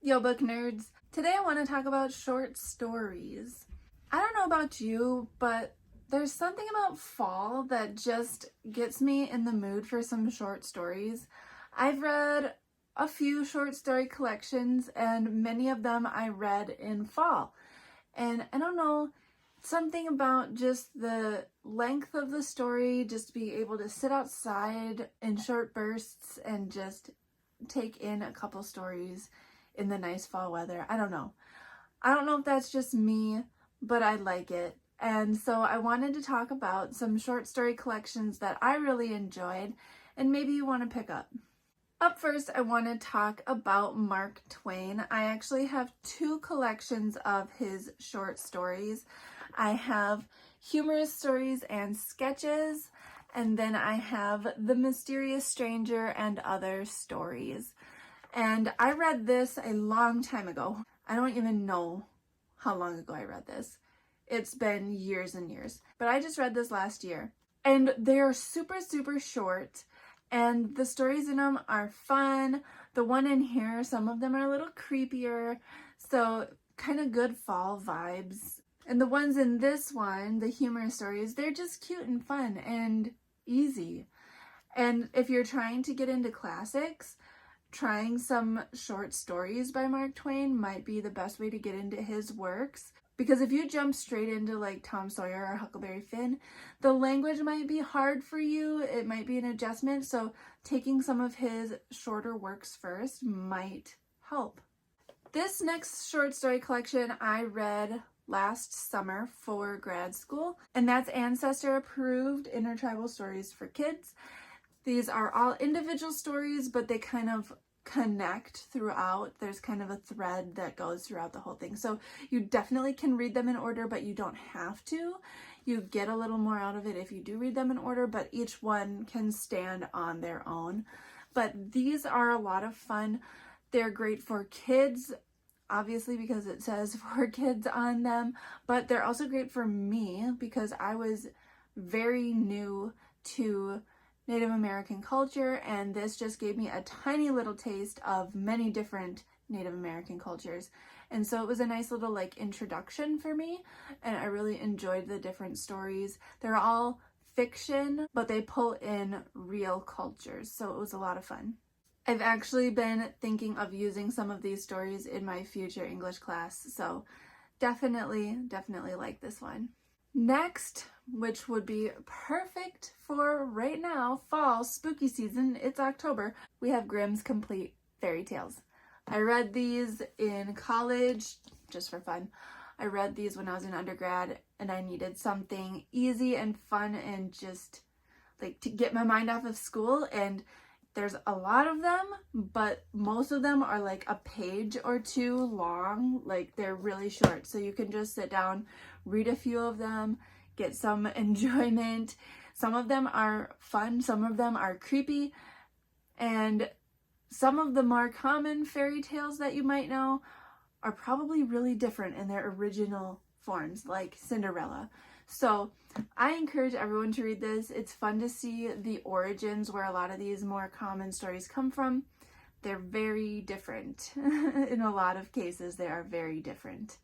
Yo, book nerds. Today I want to talk about short stories. I don't know about you, but there's something about fall that just gets me in the mood for some short stories. I've read a few short story collections, and many of them I read in fall. And I don't know, something about just the length of the story, just be able to sit outside in short bursts and just take in a couple stories in the nice fall weather. I don't know. I don't know if that's just me, but I like it. And so I wanted to talk about some short story collections that I really enjoyed and maybe you want to pick up. Up first, I want to talk about Mark Twain. I actually have two collections of his short stories. I have humorous stories and sketches, and then I have The Mysterious Stranger and Other Stories. And I read this a long time ago. I don't even know how long ago I read this. It's been years and years. But I just read this last year. And they're super, super short. And the stories in them are fun. The one in here, some of them are a little creepier. So kind of good fall vibes. And the ones in this one, the humorous stories, they're just cute and fun and easy. And if you're trying to get into classics, trying some short stories by Mark Twain might be the best way to get into his works. Because if you jump straight into like Tom Sawyer or Huckleberry Finn, the language might be hard for you. It might be an adjustment. So taking some of his shorter works first might help. This next short story collection I read last summer for grad school, and that's Ancestor Approved Intertribal Stories for Kids. These are all individual stories, but they kind of connect throughout. There's kind of a thread that goes throughout the whole thing. So you definitely can read them in order, but you don't have to. You get a little more out of it if you do read them in order, but each one can stand on their own. But these are a lot of fun. They're great for kids, obviously because it says for kids on them, but they're also great for me because I was very new to Native American culture, and this just gave me a tiny little taste of many different Native American cultures. And so it was a nice little like introduction for me, and I really enjoyed the different stories. They're all fiction, but they pull in real cultures, so it was a lot of fun. I've actually been thinking of using some of these stories in my future English class, so definitely like this one. Next, which would be perfect for right now, fall, spooky season, it's October, we have Grimm's Complete Fairy Tales. I read these in college just for fun. I read these when I was in undergrad and I needed something easy and fun and just like to get my mind off of school, and there's a lot of them, but most of them are like a page or two long. Like they're really short, so you can just sit down, read a few of them, get some enjoyment. Some of them are fun, some of them are creepy, and some of the more common fairy tales that you might know are probably really different in their original forms, like Cinderella. So I encourage everyone to read this. It's fun to see the origins where a lot of these more common stories come from. They're very different. In a lot of cases, they are very different.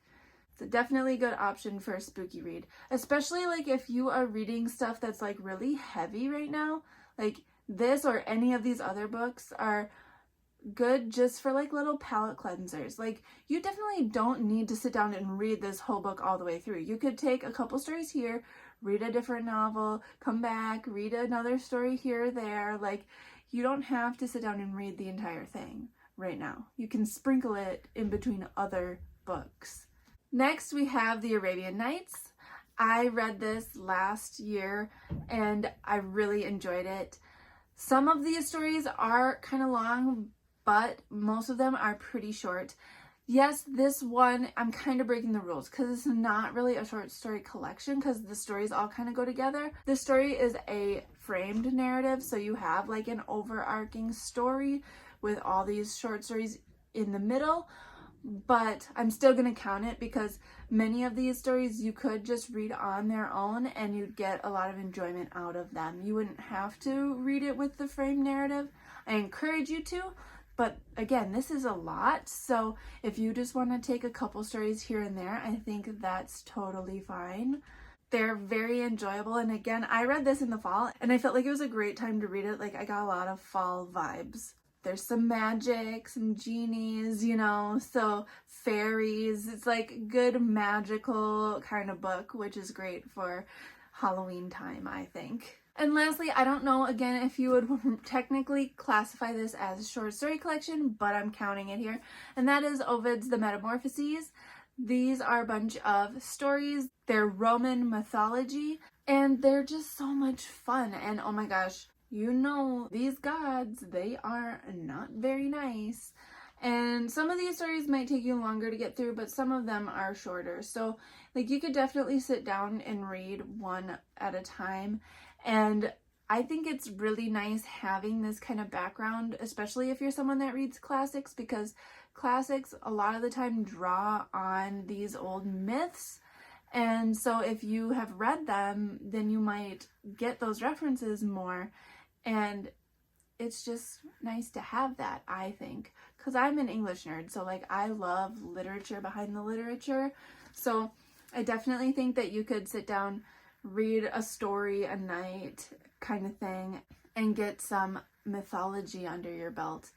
It's definitely a good option for a spooky read, especially like if you are reading stuff that's like really heavy right now. Like this or any of these other books are good just for like little palate cleansers. Like you definitely don't need to sit down and read this whole book all the way through. You could take a couple stories here, read a different novel, come back, read another story here or there. Like you don't have to sit down and read the entire thing right now. You can sprinkle it in between other books. Next we have The Arabian Nights. I read this last year and I really enjoyed it. Some of these stories are kind of long, but most of them are pretty short. Yes, this one, I'm kind of breaking the rules because it's not really a short story collection because the stories all kind of go together. This story is a framed narrative, so you have like an overarching story with all these short stories in the middle, but I'm still going to count it because many of these stories you could just read on their own and you'd get a lot of enjoyment out of them. You wouldn't have to read it with the framed narrative. I encourage you to, But again, this is a lot, so if you just want to take a couple stories here and there, I think that's totally fine. They're very enjoyable, and again, I read this in the fall, and I felt like it was a great time to read it. Like, I got a lot of fall vibes. There's some magic, some genies, you know, so fairies. It's like good magical kind of book, which is great for Halloween time, I think. And lastly, I don't know, again, if you would technically classify this as a short story collection, but I'm counting it here, and that is Ovid's The Metamorphoses. These are a bunch of stories. They're Roman mythology, and they're just so much fun. And oh my gosh, you know, these gods, they are not very nice. And some of these stories might take you longer to get through, but some of them are shorter. So, like, you could definitely sit down and read one at a time. And I think it's really nice having this kind of background, especially if you're someone that reads classics, because classics a lot of the time draw on these old myths. And so if you have read them, then you might get those references more. And it's just nice to have that, I think, because I'm an English nerd, so like I love literature behind the literature. So I definitely think that you could sit down, read a story a night kind of thing, and get some mythology under your belt.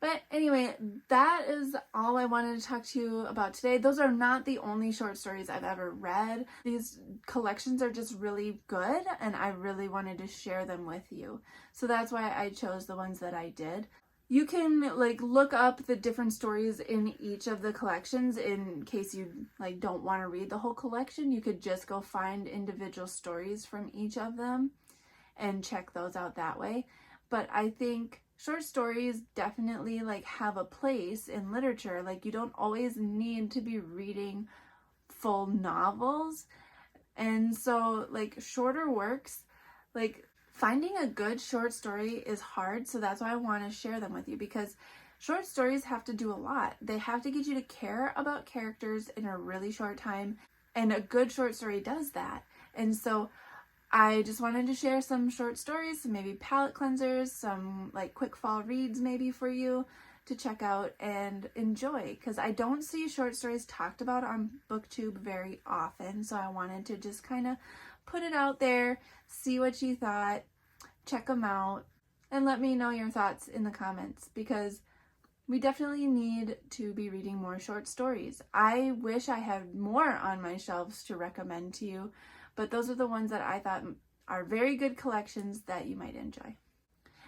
But anyway, that is all I wanted to talk to you about today. Those are not the only short stories I've ever read. These collections are just really good, and I really wanted to share them with you. So that's why I chose the ones that I did. You can like look up the different stories in each of the collections in case you like don't want to read the whole collection. You could just go find individual stories from each of them and check those out that way. But I think short stories definitely like have a place in literature. Like, you don't always need to be reading full novels. And so like shorter works, like finding a good short story is hard. So that's why I want to share them with you, because short stories have to do a lot. They have to get you to care about characters in a really short time. And a good short story does that. And so I just wanted to share some short stories, some maybe palette cleansers, some like quick fall reads maybe for you to check out and enjoy, because I don't see short stories talked about on BookTube very often. So I wanted to just kind of put it out there, see what you thought, check them out, and let me know your thoughts in the comments, because we definitely need to be reading more short stories. I wish I had more on my shelves to recommend to you, but those are the ones that I thought are very good collections that you might enjoy.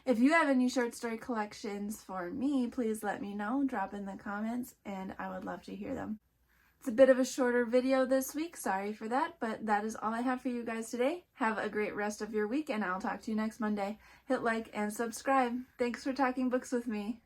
If you have any short story collections for me, please let me know. Drop in the comments, and I would love to hear them. It's a bit of a shorter video this week. Sorry for that, but that is all I have for you guys today. Have a great rest of your week, and I'll talk to you next Monday. Hit like and subscribe. Thanks for talking books with me.